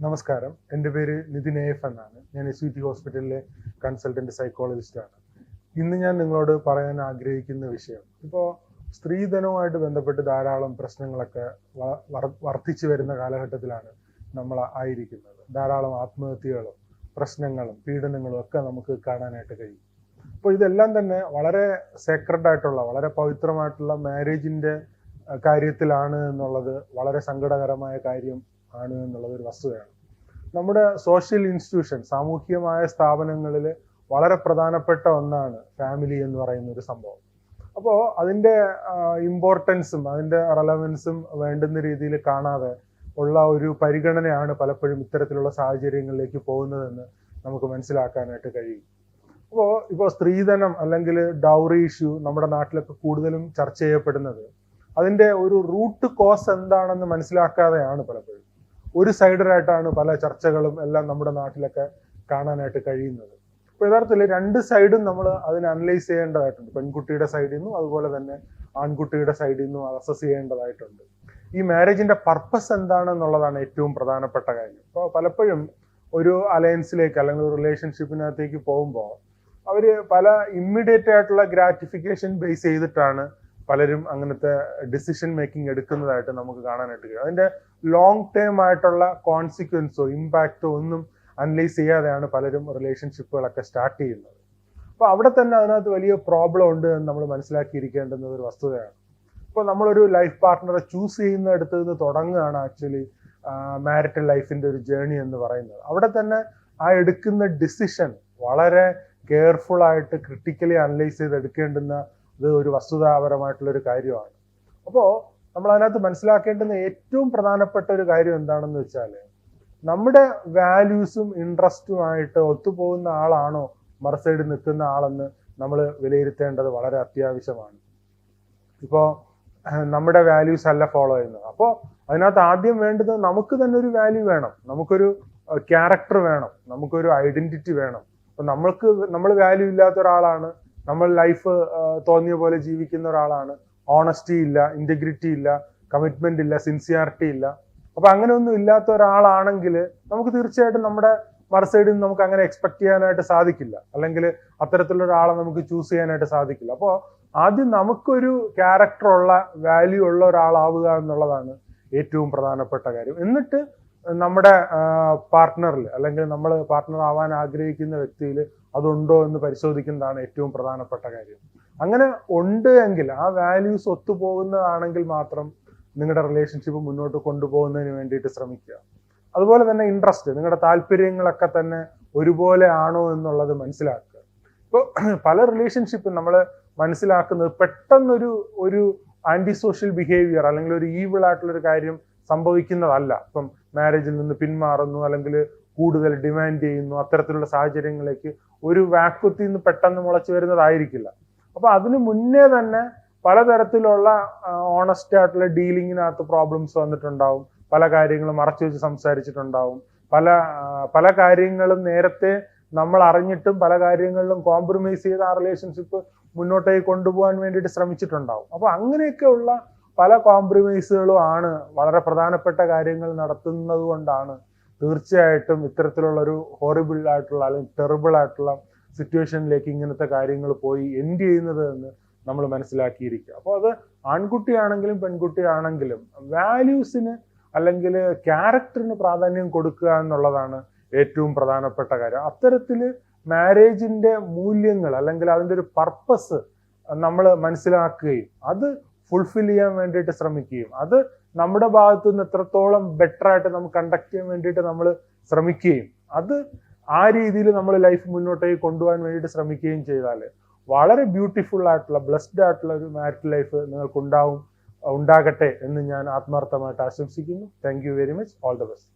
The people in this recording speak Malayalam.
നമസ്കാരം, എൻ്റെ പേര് നിതിൻ AF എന്നാണ്. ഞാൻ SVT ഹോസ്പിറ്റലിലെ കൺസൾട്ടൻറ്റ് സൈക്കോളജിസ്റ്റാണ്. ഇന്ന് ഞാൻ നിങ്ങളോട് പറയാൻ ആഗ്രഹിക്കുന്ന വിഷയം, ഇപ്പോൾ സ്ത്രീധനവുമായിട്ട് ബന്ധപ്പെട്ട് ധാരാളം പ്രശ്നങ്ങളൊക്കെ വർദ്ധിച്ചു വരുന്ന കാലഘട്ടത്തിലാണ് നമ്മൾ ആയിരിക്കുന്നത്. ധാരാളം ആത്മഹത്യകളും പ്രശ്നങ്ങളും പീഡനങ്ങളും ഒക്കെ നമുക്ക് കാണാനായിട്ട് കഴിയും. അപ്പോൾ ഇതെല്ലാം തന്നെ വളരെ സേക്രഡ് ആയിട്ടുള്ള, വളരെ പവിത്രമായിട്ടുള്ള മാരേജിൻ്റെ കാര്യത്തിലാണ് എന്നുള്ളത് വളരെ സങ്കടകരമായ കാര്യം ആണ് എന്നുള്ളത് ഒരു വസ്തുതയാണ്. നമ്മുടെ സോഷ്യൽ ഇൻസ്റ്റിറ്റ്യൂഷൻ, സാമൂഹികമായ സ്ഥാപനങ്ങളിൽ വളരെ പ്രധാനപ്പെട്ട ഒന്നാണ് ഫാമിലി എന്ന് പറയുന്ന ഒരു സംഭവം. അപ്പോൾ അതിൻ്റെ ഇമ്പോർട്ടൻസും അതിൻ്റെ റെലവൻസും വേണ്ടുന്ന രീതിയിൽ കാണാതെ ഉള്ള ഒരു പരിഗണനയാണ് പലപ്പോഴും ഇത്തരത്തിലുള്ള സാഹചര്യങ്ങളിലേക്ക് പോകുന്നതെന്ന് നമുക്ക് മനസ്സിലാക്കാനായിട്ട് കഴിയും. ഇപ്പോൾ സ്ത്രീധനം അല്ലെങ്കിൽ ഡൗറി ഇഷ്യൂ നമ്മുടെ നാട്ടിലൊക്കെ കൂടുതലും ചർച്ച ചെയ്യപ്പെടുന്നത് അതിൻ്റെ ഒരു റൂട്ട് കോസ് എന്താണെന്ന് മനസ്സിലാക്കാതെയാണ് പലപ്പോഴും. ഒരു സൈഡറായിട്ടാണ് പല ചർച്ചകളും എല്ലാം നമ്മുടെ നാട്ടിലൊക്കെ കാണാനായിട്ട് കഴിയുന്നത്. അപ്പോൾ യഥാർത്ഥത്തിൽ രണ്ട് സൈഡും നമ്മൾ അതിനെ അനലൈസ് ചെയ്യേണ്ടതായിട്ടുണ്ട്. പെൺകുട്ടിയുടെ സൈഡിൽ നിന്നും അതുപോലെ തന്നെ ആൺകുട്ടിയുടെ സൈഡിൽ നിന്നും അസസ് ചെയ്യേണ്ടതായിട്ടുണ്ട്. ഈ മാരേജിന്റെ പർപ്പസ് എന്താണെന്നുള്ളതാണ് ഏറ്റവും പ്രധാനപ്പെട്ട കാര്യം. അപ്പോൾ പലപ്പോഴും ഒരു അലയൻസിലേക്ക് അല്ലെങ്കിൽ ഒരു റിലേഷൻഷിപ്പിനകത്തേക്ക് പോകുമ്പോൾ അവർ പല ഇമ്മീഡിയറ്റ് ആയിട്ടുള്ള ഗ്രാറ്റിഫിക്കേഷൻ ബേസ് ചെയ്തിട്ടാണ് പലരും അങ്ങനത്തെ ഡിസിഷൻ മേക്കിംഗ് എടുക്കുന്നതായിട്ട് നമുക്ക് കാണാനായിട്ട് കഴിയും. അതിൻ്റെ ലോങ് ടേം ആയിട്ടുള്ള കോൺസിക്വൻസോ ഇമ്പാക്റ്റോ ഒന്നും അനലൈസ് ചെയ്യാതെയാണ് പലരും റിലേഷൻഷിപ്പുകളൊക്കെ സ്റ്റാർട്ട് ചെയ്യുന്നത്. അപ്പോൾ അവിടെ തന്നെ അതിനകത്ത് വലിയ പ്രോബ്ലം ഉണ്ട് എന്ന് നമ്മൾ മനസ്സിലാക്കിയിരിക്കേണ്ടുന്ന ഒരു വസ്തുതയാണ്. ഇപ്പോൾ നമ്മളൊരു ലൈഫ് പാർട്ട്ണറെ ചൂസ് ചെയ്യുന്നിടത്ത് നിന്ന് തുടങ്ങുകയാണ് ആക്ച്വലി മാരിറ്റൽ ലൈഫിൻ്റെ ഒരു ജേർണി എന്ന് പറയുന്നത്. അവിടെ തന്നെ ആ എടുക്കുന്ന ഡിസിഷൻ വളരെ കെയർഫുൾ ആയിട്ട് ക്രിട്ടിക്കലി അനലൈസ് ചെയ്ത് എടുക്കേണ്ടുന്ന ഇത് ഒരു വസ്തുതാപരമായിട്ടുള്ളൊരു കാര്യമാണ്. അപ്പോൾ നമ്മൾ അതിനകത്ത് മനസ്സിലാക്കേണ്ടുന്ന ഏറ്റവും പ്രധാനപ്പെട്ട ഒരു കാര്യം എന്താണെന്ന് വെച്ചാൽ, നമ്മുടെ വാല്യൂസും ഇൻട്രസ്റ്റുമായിട്ട് ഒത്തുപോകുന്ന ആളാണോ മറുസൈഡിൽ നിൽക്കുന്ന ആളെന്ന് നമ്മൾ വിലയിരുത്തേണ്ടത് വളരെ അത്യാവശ്യമാണ്. ഇപ്പോൾ നമ്മുടെ വാല്യൂസ് അല്ല ഫോളോ ചെയ്യുന്നത്. അപ്പോൾ അതിനകത്ത് ആദ്യം വേണ്ടത് നമുക്ക് തന്നെ ഒരു വാല്യൂ വേണം, നമുക്കൊരു ക്യാരക്ടർ വേണം, നമുക്കൊരു ഐഡന്റിറ്റി വേണം. അപ്പോൾ നമ്മൾ വാല്യൂ ഇല്ലാത്ത ഒരാളാണ്, നമ്മൾ ലൈഫ് തോന്നിയ പോലെ ജീവിക്കുന്ന ഒരാളാണ്, ഓണസ്റ്റി ഇല്ല, ഇന്റഗ്രിറ്റി ഇല്ല, കമ്മിറ്റ്മെന്റ് ഇല്ല, സിൻസിയാരിറ്റി ഇല്ല. അപ്പൊ അങ്ങനെ ഒന്നും ഇല്ലാത്ത ഒരാളാണെങ്കിൽ നമുക്ക് തീർച്ചയായിട്ടും നമ്മുടെ മറുസൈഡിൽ നിന്ന് നമുക്ക് അങ്ങനെ എക്സ്പെക്ട് ചെയ്യാനായിട്ട് സാധിക്കില്ല, അല്ലെങ്കിൽ അത്തരത്തിലുള്ള ഒരാളെ നമുക്ക് ചൂസ് ചെയ്യാനായിട്ട് സാധിക്കില്ല. അപ്പോൾ ആദ്യം നമുക്കൊരു ക്യാരക്ടർ ഉള്ള, വാല്യൂ ഉള്ള ഒരാളാവുക എന്നുള്ളതാണ് ഏറ്റവും പ്രധാനപ്പെട്ട കാര്യം. എന്നിട്ട് നമ്മുടെ പാർട്ട്ണറിൽ അല്ലെങ്കിൽ നമ്മൾ പാർട്ട്ണർ ആവാൻ ആഗ്രഹിക്കുന്ന വ്യക്തിയിൽ അതുണ്ടോ എന്ന് പരിശോധിക്കുന്നതാണ് ഏറ്റവും പ്രധാനപ്പെട്ട കാര്യം. അങ്ങനെ ഉണ്ട് എങ്കിൽ, ആ വാല്യൂസ് ഒത്തുപോകുന്നതാണെങ്കിൽ മാത്രം നിങ്ങളുടെ റിലേഷൻഷിപ്പ് മുന്നോട്ട് കൊണ്ടുപോകുന്നതിന് വേണ്ടിയിട്ട് ശ്രമിക്കുക. അതുപോലെ തന്നെ ഇൻട്രസ്റ്റ്, നിങ്ങളുടെ താല്പര്യങ്ങളൊക്കെ തന്നെ ഒരുപോലെ ആണോ എന്നുള്ളത് മനസ്സിലാക്കുക. ഇപ്പോൾ പല റിലേഷൻഷിപ്പും നമ്മൾ മനസ്സിലാക്കുന്നത് പെട്ടെന്നൊരു ആന്റി സോഷ്യൽ ബിഹേവിയർ അല്ലെങ്കിൽ ഒരു ഈവിൾ ആയിട്ടുള്ളൊരു കാര്യം സംഭവിക്കുന്നതല്ല. ഇപ്പം മാരേജിൽ നിന്ന് പിന്മാറുന്നു അല്ലെങ്കിൽ കൂടുതൽ ഡിമാൻഡ് ചെയ്യുന്നു, അത്തരത്തിലുള്ള സാഹചര്യങ്ങളിലേക്ക് ഒരു വാക്വത്തിൽ നിന്ന് പെട്ടെന്ന് മുളച്ചു വരുന്നതായിരിക്കില്ല. അപ്പൊ അതിന് മുന്നേ തന്നെ പലതരത്തിലുള്ള ഓണസ്റ്റ് ആയിട്ടുള്ള ഡീലിങ്ങിനകത്ത് പ്രോബ്ലംസ് വന്നിട്ടുണ്ടാവും, പല കാര്യങ്ങളും മറച്ചു വെച്ച് സംസാരിച്ചിട്ടുണ്ടാവും, പല കാര്യങ്ങളും നേരത്തെ നമ്മൾ അറിഞ്ഞിട്ടും പല കാര്യങ്ങളിലും കോംപ്രമൈസ് ചെയ്ത് ആ റിലേഷൻഷിപ്പ് മുന്നോട്ടേക്ക് കൊണ്ടുപോകാൻ വേണ്ടിയിട്ട് ശ്രമിച്ചിട്ടുണ്ടാവും. അപ്പൊ അങ്ങനെയൊക്കെയുള്ള പല കോംപ്രമൈസുകളും ആണ് വളരെ പ്രധാനപ്പെട്ട കാര്യങ്ങൾ നടത്തുന്നത് കൊണ്ടാണ് തീർച്ചയായിട്ടും ഇത്തരത്തിലുള്ള ഒരു ഹോറിബിൾ ആയിട്ടുള്ള അല്ലെങ്കിൽ ടെറിബിൾ ആയിട്ടുള്ള സിറ്റുവേഷനിലേക്ക് ഇങ്ങനത്തെ കാര്യങ്ങൾ പോയി എൻഡ് ചെയ്യുന്നത് എന്ന് നമ്മൾ മനസ്സിലാക്കിയിരിക്കുക. അപ്പോൾ അത് ആൺകുട്ടിയാണെങ്കിലും പെൺകുട്ടിയാണെങ്കിലും വാല്യൂസിന് അല്ലെങ്കിൽ ക്യാരക്ടറിന് പ്രാധാന്യം കൊടുക്കുക എന്നുള്ളതാണ് ഏറ്റവും പ്രധാനപ്പെട്ട കാര്യം. അത്തരത്തിൽ മാരേജിന്റെ മൂല്യങ്ങൾ അല്ലെങ്കിൽ അതിൻ്റെ ഒരു പർപ്പസ് നമ്മൾ മനസ്സിലാക്കുകയും അത് ഫുൾഫിൽ ചെയ്യാൻ വേണ്ടിയിട്ട് ശ്രമിക്കുകയും അത് നമ്മുടെ ഭാഗത്തു നിന്ന് എത്രത്തോളം ബെറ്റർ ആയിട്ട് നമുക്ക് കണ്ടക്ട് ചെയ്യാൻ വേണ്ടിയിട്ട് നമ്മൾ ശ്രമിക്കുകയും അത് ആ രീതിയിൽ നമ്മൾ ലൈഫ് മുന്നോട്ടേക്ക് കൊണ്ടുപോകാൻ വേണ്ടിയിട്ട് ശ്രമിക്കുകയും ചെയ്താൽ വളരെ ബ്യൂട്ടിഫുൾ ആയിട്ടുള്ള, ബ്ലെസ്ഡ് ആയിട്ടുള്ള ഒരു മാരിറ്റൽ ലൈഫ് നിങ്ങൾക്ക് ഉണ്ടാകട്ടെ എന്ന് ഞാൻ ആത്മാർത്ഥമായിട്ട് ആശംസിക്കുന്നു. Thank you very much. All the best.